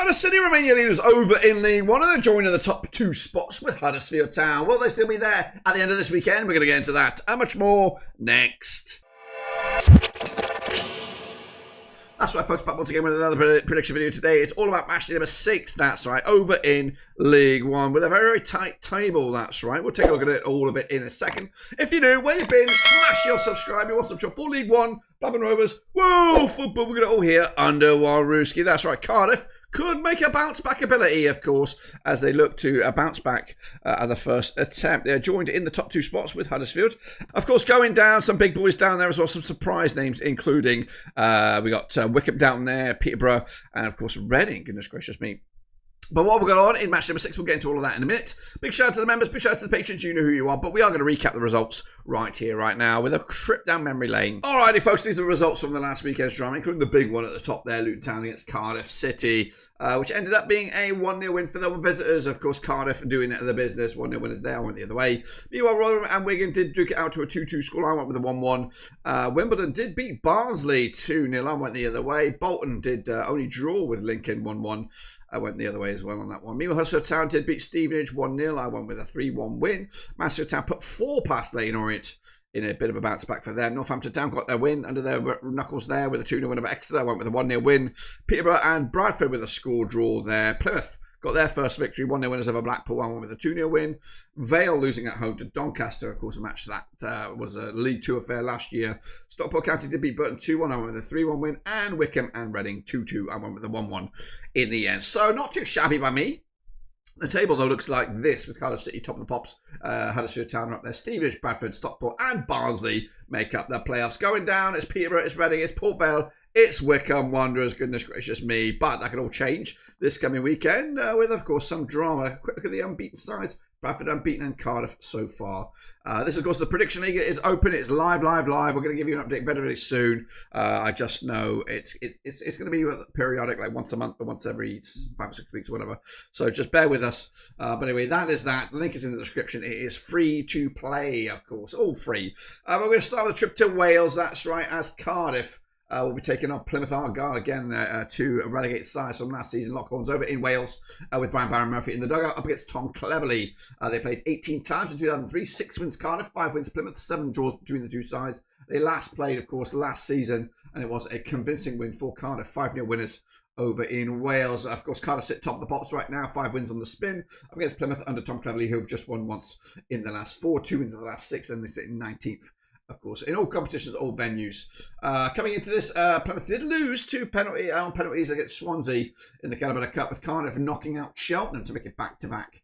Cardiff City remain your leaders over in League One and they're joining the top 2 spots with Huddersfield Town. Will they still be there at the end of this weekend? We're going to get into that and much more next. That's right, folks, back once again with another prediction video today. It's all about match day number 6, that's right, over in League One with a very, very tight table, that's right. We'll take a look at it, all of it in a second. If you're new, where you've been, smash your subscribe. You want some show for League One, Blackpool Rovers, whoa, football, we're going to all here under one Rooski. That's right, Cardiff could make a bounce back ability, of course, as they look to bounce back at the first attempt. They're joined in the top 2 spots with Huddersfield. Of course, going down, some big boys down there as well, some surprise names, including we got Wycombe down there, Peterborough, and of course, Reading. Goodness gracious me. But what we've got on in match number 6, we'll get into all of that in a minute. Big shout out to the members, big shout out to the patrons, you know who you are, but we are going to recap the results right here, right now, with a trip down memory lane. Alrighty folks, these are the results from the last weekend's drama, including the big one at the top there, Luton Town against Cardiff City, which ended up being a 1-0 win for the visitors. Of course, Cardiff doing it at the business, 1-0 winners there, I went the other way. Meanwhile, Rotherham and Wigan did duke it out to a 2-2 score. I went with a 1-1. Wimbledon did beat Barnsley 2-0. I went the other way. Bolton did only draw with Lincoln 1-1. I went the other way as well on that one. Meanwhile, Huddersfield Town did beat Stevenage 1-0. I went with a 3-1 win. Mansfield Town put 4 past Leyton Orient in a bit of a bounce back for them. Northampton Town got their win under their knuckles there with a 2-0 win over Exeter. I went with a 1-0 win. Peterborough and Bradford with a score draw there. Plymouth got their first victory, 1-0 winners over Blackpool. I went with a 2-0 win. Vale losing at home to Doncaster, of course, a match that was a League 2 affair last year. Stockport County did beat Burton 2-1. I went with a 3-1 win. And Wycombe and Reading 2-2. I went with a 1-1 in the end. So not too shabby by me. The table, though, looks like this, with Cardiff City top of the pops. Huddersfield Town are up there. Stevenage, Bradford, Stockport, and Barnsley make up the playoffs. Going down, it's Peterborough, it's Reading, it's Port Vale, it's Wycombe Wanderers. Goodness gracious me. But that could all change this coming weekend with, of course, some drama. Quick look at the unbeaten sides. Bradford unbeaten and Cardiff so far. This, of course, the Prediction League is open. It's live. We're going to give you an update very, very soon. I just know it's going to be periodic, like once a month or once every 5 or 6 weeks or whatever. So just bear with us. But anyway, that is that. The link is in the description. It is free to play, of course. All free. We're going to start with a trip to Wales. That's right, as Cardiff we'll be taking on Plymouth Argyle again to relegate sides from last season. Lockhorns over in Wales with Brian Barron Murphy in the dugout up against Tom Cleverley. They played 18 times in 2003, 6 wins Cardiff, 5 wins Plymouth, 7 draws between the two sides. They last played, of course, last season, and it was a convincing win for Cardiff. 5-0 winners over in Wales. Of course, Cardiff sit top of the pops right now, 5 wins on the spin up against Plymouth under Tom Cleverley, who have just won once in the last 4, 2 wins in the last 6, and they sit in 19th. Of course, in all competitions, all venues. Coming into this, Plymouth did lose 2 penalties against Swansea in the Calibur Cup, with Cardiff knocking out Cheltenham to make it back-to-back.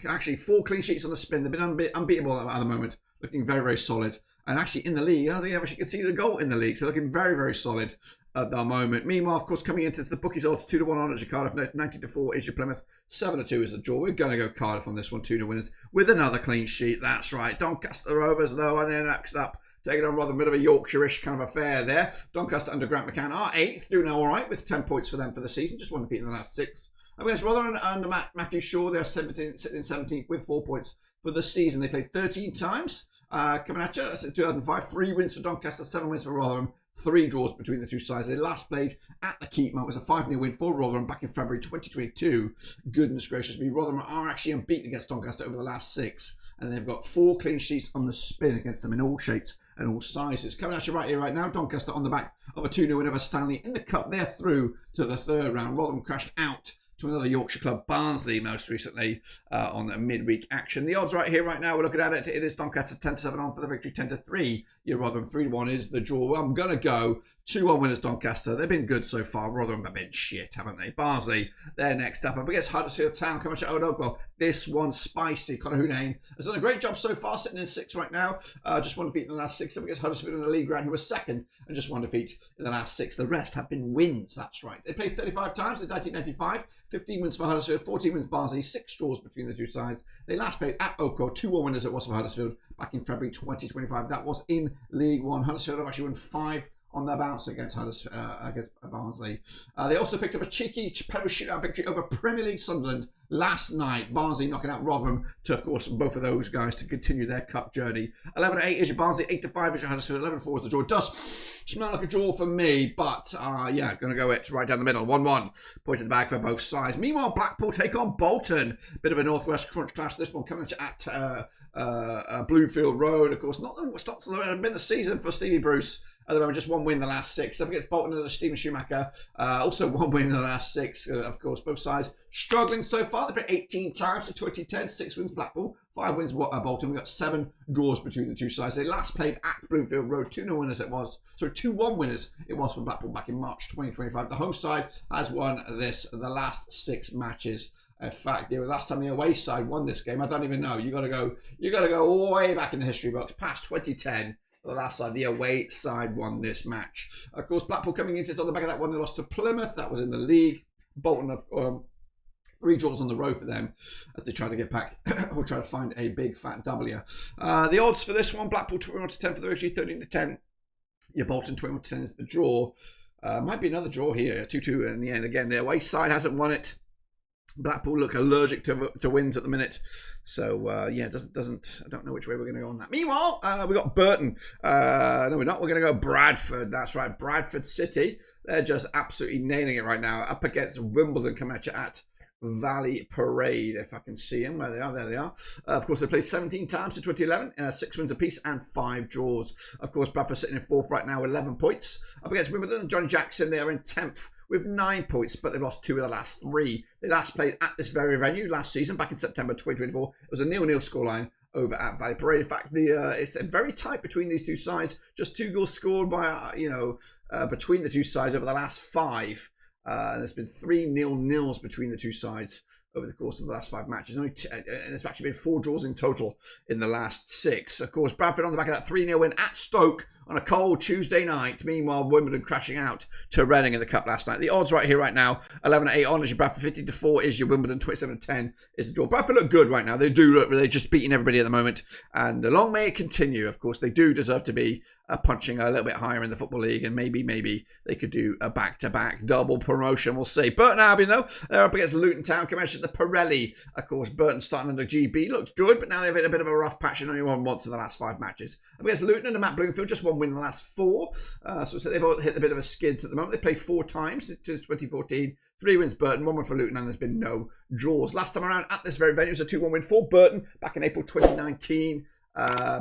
Actually, 4 clean sheets on the spin. They've been unbeatable at the moment. Looking very, very solid. And actually, in the league, I don't think they've actually conceded a goal in the league. So looking very, very solid at the moment. Meanwhile, of course, coming into the bookies odds, 2-1 on at Cardiff, 90-4 is your Plymouth, 7-2 is the draw. We're going to go Cardiff on this one, 2-0 winners with another clean sheet. That's right. Doncaster Rovers, though, and then next up, taking on rather a bit of a Yorkshire-ish kind of affair there. Doncaster under Grant McCann are 8th, doing all right with 10 points for them for the season. Just one defeat in the last 6. Against Rotherham under Matthew Shaw, they're sitting in 17th with 4 points for the season. They played 13 times. Coming at you, that's 2005. 3 wins for Doncaster, 7 wins for Rotherham. 3 draws between the two sides. They last played at the Keepmoat. It was a 5-0 win for Rotherham back in February 2022. Goodness gracious me. Rotherham are actually unbeaten against Doncaster over the last 6. And they've got 4 clean sheets on the spin against them in all shapes and all sizes. Coming at you right here, right now. Doncaster on the back of a 2-0 win over Stanley in the Cup. They're through to the 3rd round. Rotherham crashed out to another Yorkshire club, Barnsley, most recently on the midweek action. The odds right here, right now, we're looking at it. It is Doncaster 10-7 on for the victory, 10-3. Your Rotherham 3-1 is the draw. Well, I'm going to go 2-1 winners Doncaster. They've been good so far. Rotherham have been shit, haven't they? Barnsley, they're next up against Huddersfield Town. Coming to Oldwell. This one's spicy. Conor Hoonane has done a great job so far, sitting in 6th right now. Just 1 defeat in the last 6 up against Huddersfield in the league round, who was 2nd, and just 1 defeat in the last 6. The rest have been wins. That's right. They played 35 times in 1995. 15 wins for Huddersfield, 14 wins Barnsley, 6 draws between the two sides. They last played at Oakwell, 2-1 winners it was for Huddersfield back in February 2025. That was in League One. Huddersfield have actually won 5 on their bounce against Huddersfield, against Barnsley. They also picked up a cheeky penalty shootout victory over Premier League Sunderland last night. Barnsley knocking out Rotherham to, of course, both of those guys to continue their cup journey. 11-8 is your Barnsley, 8-5 is your Huddersfield, 11-4 is the draw. It does smell like a draw for me, but yeah, going to go it right down the middle. 1-1, point in the bag for both sides. Meanwhile, Blackpool take on Bolton. Bit of a northwest crunch clash. This one coming at Bloomfield Road. Of course, not been the season for Stevie Bruce. At the moment, just one win in the last 6. Up against Bolton and Stephen Schumacher. Also one win in the last 6. Of course, both sides struggling so far. They played 18 times in 2010. 6 wins Blackpool, 5 wins Bolton. We've got 7 draws between the two sides. They last played at Bloomfield Road. 2-0 winners it was. So 2-1 winners it was for Blackpool back in March 2025. The home side has won the last 6 matches. In fact, the last time the away side won this game, I don't even know. You got to go way back in the history books, past 2010. The last side, the away side won this match. Of course, Blackpool coming into this on the back of that one, they lost to Plymouth. That was in the league. Bolton, 3 draws on the road for them as they try to get back or try to find a big fat W. The odds for this one, Blackpool 21-10 for the victory, 13-10. Yeah, Bolton 21-10 is the draw. Might be another draw here, 2-2 in the end. Again, the away side hasn't won it. Blackpool look allergic to wins at the minute, so yeah, doesn't. I don't know which way we're going to go on that. Meanwhile, we got Burton. No, we're not. We're going to go Bradford. That's right, Bradford City. They're just absolutely nailing it right now. Up against Wimbledon, coming at you at Valley Parade, if I can see them. Where they are, there they are. Of course, they played 17 times in 2011, 6 wins apiece and 5 draws. Of course, Bradford sitting in 4th right now, 11 points. Up against Wimbledon, Johnny Jackson, they are in 10th with 9 points, but they've lost 2 of the last 3. They last played at this very venue last season, back in September 2024. It was a 0-0 scoreline over at Valley Parade. In fact, it's very tight between these two sides. Just 2 goals scored by between the two sides over the last 5. There's been 3 0-0s between the two sides over the course of the last 5 matches. And it's actually been 4 draws in total in the last 6. Of course, Bradford on the back of that 3-0 win at Stoke on a cold Tuesday night. Meanwhile, Wimbledon crashing out to Reading in the cup last night. The odds right here, right now, 11-8 on is your Bradford, 15-4 is your Wimbledon, 27-10 is the draw. Bradford look good right now. They do look, they're just beating everybody at the moment. And long may it continue. Of course, they do deserve to be punching a little bit higher in the Football League. And maybe they could do a back-to-back double promotion. We'll see. Burton Albion, though, they're up against Luton Town. Commission the Pirelli. Of course, Burton starting under GB. Looked good, but now they've hit a bit of a rough patch and only won once in the last 5 matches. Up against Luton and Matt Bloomfield, just 1 win in the last 4. So they've all hit a bit of a skids at the moment. They played 4 times since 2014. 3 wins Burton, 1 win for Luton, and there's been no draws. Last time around at this very venue, it was a 2-1 win for Burton back in April 2019.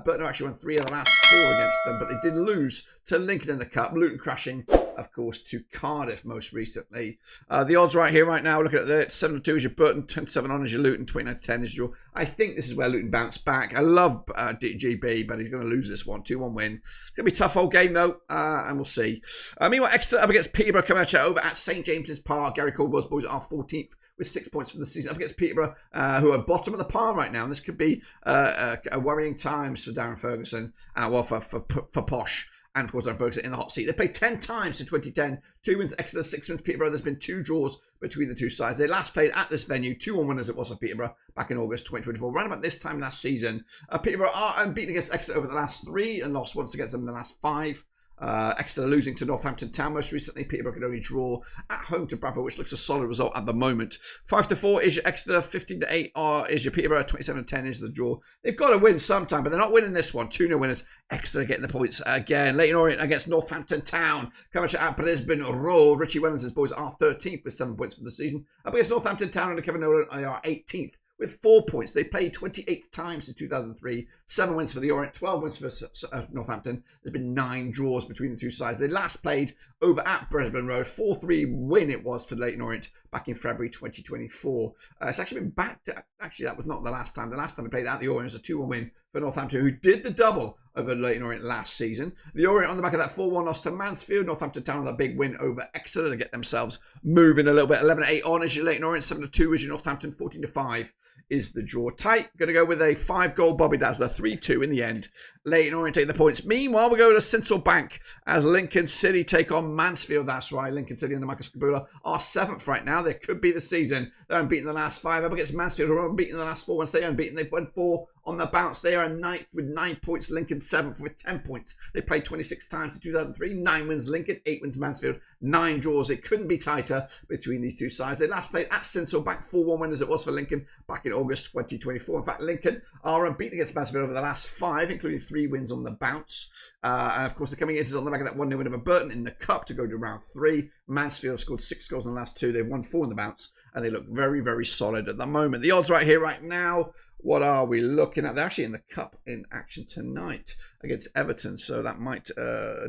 Burton actually won 3 of the last 4 against them, but they did lose to Lincoln in the cup. Luton crashing, of course, to Cardiff most recently. The odds right here, right now, looking at the 7-2 is your Burton, 10-7 on is your Luton, 29-10 is your. I think this is where Luton bounced back. I love GB, but he's going to lose this one. 2-1 win. It's going to be a tough old game, though, and we'll see. Meanwhile, Exeter up against Peterborough coming at you over at St James's Park. Gary Caldwell's boys are 14th with 6 points for the season up against Peterborough, who are bottom of the pile right now. And this could be a worrying times for Darren Ferguson, well, for Posh. And, of course, Darren Ferguson in the hot seat. They played 10 times in 2010. 2 wins Exeter, 6 wins Peterborough. There's been 2 draws between the two sides. They last played at this venue, 2-1 winners it was for Peterborough back in August 2024. Around about this time last season, Peterborough are unbeaten against Exeter over the last 3 and lost once against them in the last 5. Exeter losing to Northampton Town most recently. Peterborough could only draw at home to Bradford, which looks a solid result at the moment. 5-4 is your Exeter, 15-8 is your Peterborough, 27-10 is the draw. They've got to win sometime, but they're not winning this one. 2-0 winners. Exeter getting the points again. Leyton Orient against Northampton Town. Coming at Brisbane Road. Richie Wellens' boys are 13th with 7 points for the season. Up against Northampton Town under Kevin Nolan, they are 18th. With 4 points. They played 28 times in 2003. 7 wins for the Orient, 12 wins for Northampton. There's been 9 draws between the two sides. They last played over at Brisbane Road. 4-3 win it was for Leyton Orient back in February 2024. It's actually been back to... Actually, that was not the last time. The last time they played at the Orient was a 2-1 win for Northampton, who did the double over Leyton Orient last season. The Orient on the back of that 4-1 loss to Mansfield. Northampton Town with a big win over Exeter to get themselves moving a little bit. 11-8 on is your Leyton Orient. 7-2 is your Northampton. 14-5 is the draw. Tight. Going to go with a 5-goal Bobby Dazzler. 3-2 in the end. Leyton Orient take the points. Meanwhile, we go to Sincil Bank as Lincoln City take on Mansfield. That's right. Lincoln City under Michael Scabula are 7th right now. They could be the season. They're unbeaten the last 5 up against Mansfield, who are unbeaten the last 4. Once they're unbeaten, they've won 4 On the bounce, they are 9th with 9 points. Lincoln 7th with 10 points. They played 26 times in 2003. 9 wins Lincoln, 8 wins Mansfield, 9 draws. It couldn't be tighter between these two sides. They last played at Sincil, back 4-1 win as it was for Lincoln back in August 2024. In fact, Lincoln are unbeaten against Mansfield over the last 5, including 3 wins on the bounce. And of course, they're coming into on the back of that 1-0 win over Burton in the Cup to go to round 3. Mansfield have scored 6 goals in the last 2. They've won 4 in the bounce, and they look very, very solid at the moment. The odds right here, right now, what are we looking at? They're actually in the Cup in action tonight against Everton, so that might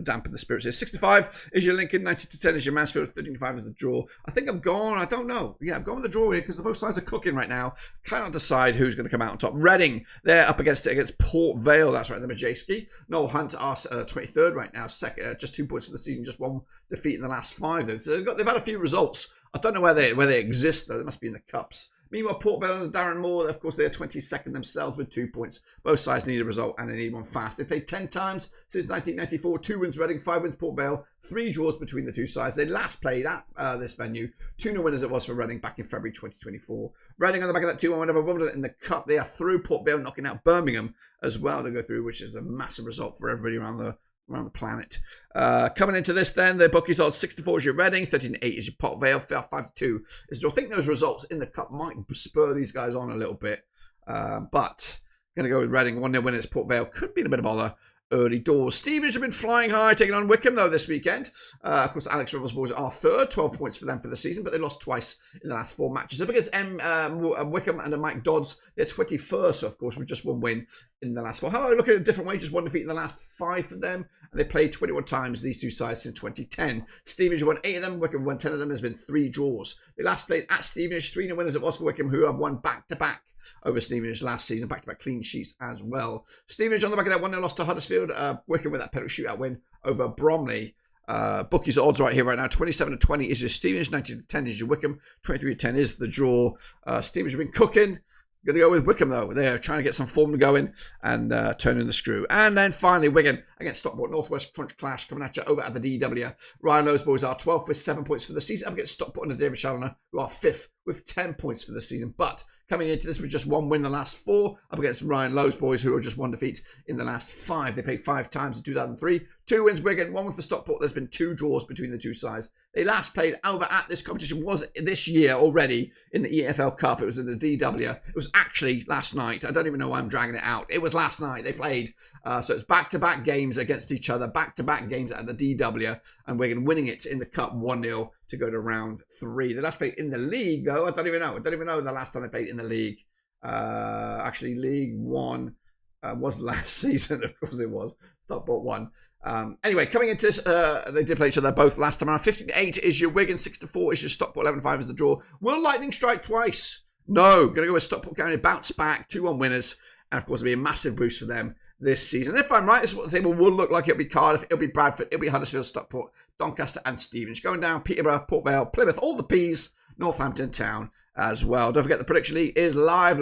dampen the spirits here. 65 is your Lincoln, 90-10 is your Mansfield, 13-5 is the draw. I think I've gone, I don't know. Yeah, I've gone with the draw here because both sides are cooking right now. Cannot decide who's going to come out on top. Reading, they're up against Port Vale. That's right, the Majewski. Noel Hunt are 23rd right now, second, just 2 points for the season, just 1 defeat in the last 5. So they've had a few results. I don't know where they exist though. They must be in the Cups. Meanwhile, Port Vale and Darren Moore, of course, they're 22nd themselves with 2 points. Both sides need a result and they need one fast. They played 10 times since 1994. 2 wins Reading, 5 wins Port Vale, 3 draws between the two sides. They last played at this venue. 2-0 winners it was for Reading back in February 2024. Reading on the back of that 2-1 win over Wimbledon in the Cup. They are through. Port Vale knocking out Birmingham as well to go through, which is a massive result for everybody around the planet. Coming into this then, the bookies odds 6-4 is your Reading, 13-8 is your Port Vale, 5-2 is your, I think those results in the Cup might spur these guys on a little bit, but going to go with Reading. 1-0 winners. Port Vale could be in a bit of bother early doors. Stevenage have been flying high, taking on Wycombe though this weekend. Of course, Alex Rivers boys are third, 12 points for them for the season, but they lost twice in the last 4 matches. Up against Wycombe and Mike Dodds, they're 21st, so of course with just 1 win in the last 4. How about I look at a different way? Just 1 defeat in the last 5 for them, and they played 21 times these two sides since 2010. Stevenage won 8 of them, Wycombe won 10 of them. There's been 3 draws. They last played at Stevenage, 3-0 winners it was for Wycombe, who have won back-to-back over Stevenage last season, back-to-back clean sheets as well. Stevenage on the back of that 1-0 loss to Huddersfield. Wycombe with that penalty shootout win over Bromley. Bookies odds right here, right now. 27-20 is your Stevenage, 19-10 is your Wycombe, 23-10 is the draw. Stevenage have been cooking. Going to go with Wycombe though. They're trying to get some form going and turning the screw. And then finally, Wigan against Stockport. Northwest Crunch Clash coming at you over at the DW. Ryan Lowe's boys are 12th with 7 points for the season. Up against Stockport and David Challoner, who are 5th with 10 points for the season. But coming into this with just 1 win in the last 4, up against Ryan Lowe's boys, who are just 1 defeat in the last 5. They played 5 times in 2003. 2 wins Wigan, 1 win for Stockport. There's been 2 draws between the two sides. They last played over at this competition was this year already in the EFL Cup. It was in the DW. It was actually last night. I don't even know why I'm dragging it out. It was last night. They played. So it's back-to-back games against each other, back-to-back games at the DW, and Wigan winning it in the Cup 1-0 to go to round 3. They last played in the league, though. I don't even know the last time they played in the league. Actually, League 1 was last season. Of course it was. Stockport won. Anyway, coming into this, they did play each other both last time around. 15-8 is your Wigan, 6-4 is your Stockport, 11-5 is the draw. Will Lightning strike twice? No. Going to go with Stockport going to bounce back, 2-1 winners, and of course it'll be a massive boost for them this season. If I'm right, this is what the table will look like. It'll be Cardiff, it'll be Bradford, it'll be Huddersfield, Stockport, Doncaster and Stevenage. Going down, Peterborough, Port Vale, Plymouth, all the P's, Northampton Town as well. Don't forget the prediction league is live.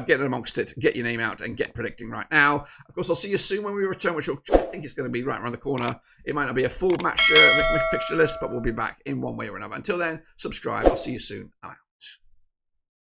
Get in amongst it, get your name out and get predicting right now. Of course, I'll see you soon when we return, which I think is going to be right around the corner. It might not be a full match fixture list, but we'll be back in one way or another. Until then, subscribe. I'll see you soon. I'm out.